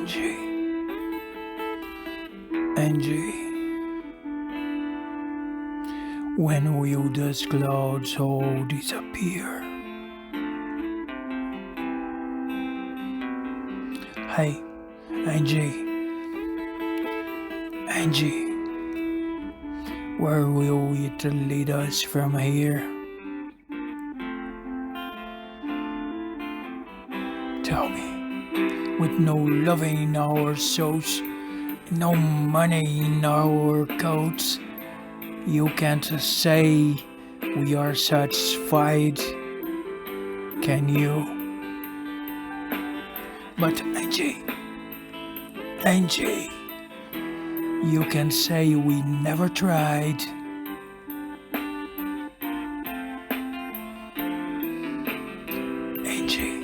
Angie, Angie, when will those clouds all disappear? Hey, Angie, Angie, where will it lead us from here? Tell me, with no loving in our souls, no money in our coats, you can't say we are satisfied, can you? But Angie, you can say we never tried. Angie,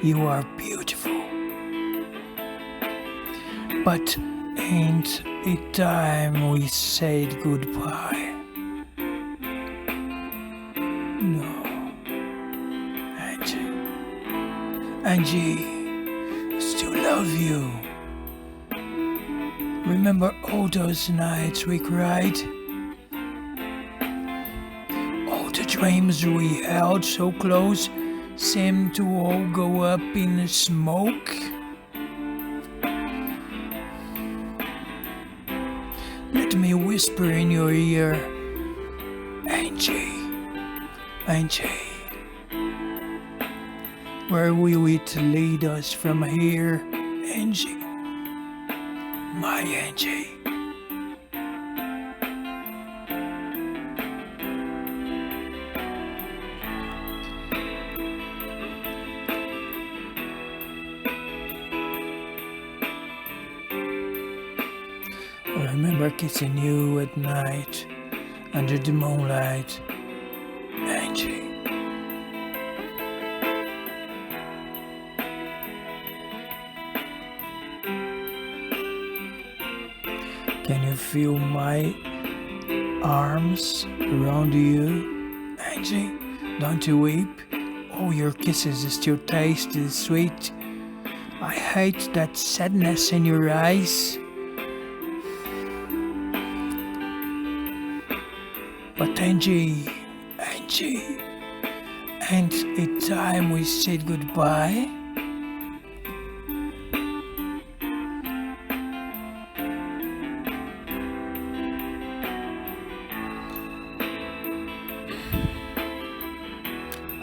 you are beautiful. But ain't it time we said goodbye? No, Angie, still love you. Remember all those nights we cried? All the dreams we held so close seemed to all go up in smoke? Let me whisper in your ear, Angie, where will it lead us from here, Angie, my Angie? I remember kissing you at night under the moonlight, Angie. Can you feel my arms around you, Angie? Don't you weep? Oh, your kisses still taste sweet. I hate that sadness in your eyes. But Angie, ain't it time we said goodbye?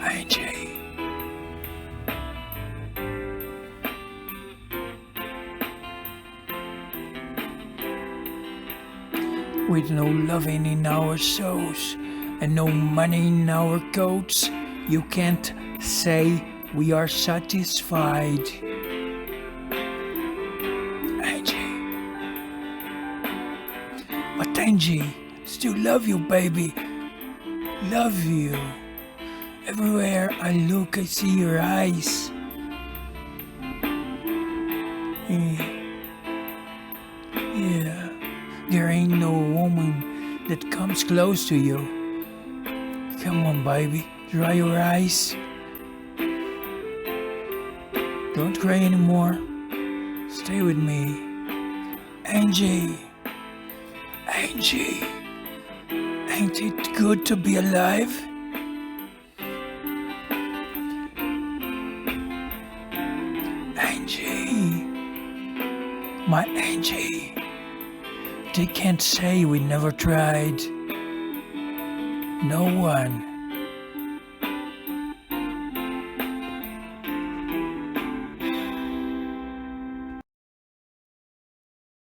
Angie. With no loving in our souls and no money in our coats, you can't say we are satisfied. Angie. But Angie, still love you, baby. Love you. Everywhere I look, I see your eyes. Yeah. There ain't no woman that comes close to you. Come on, baby, dry your eyes. Don't cry anymore. Stay with me. Angie, ain't it good to be alive? Angie, my Angie. They can't say we never tried. No one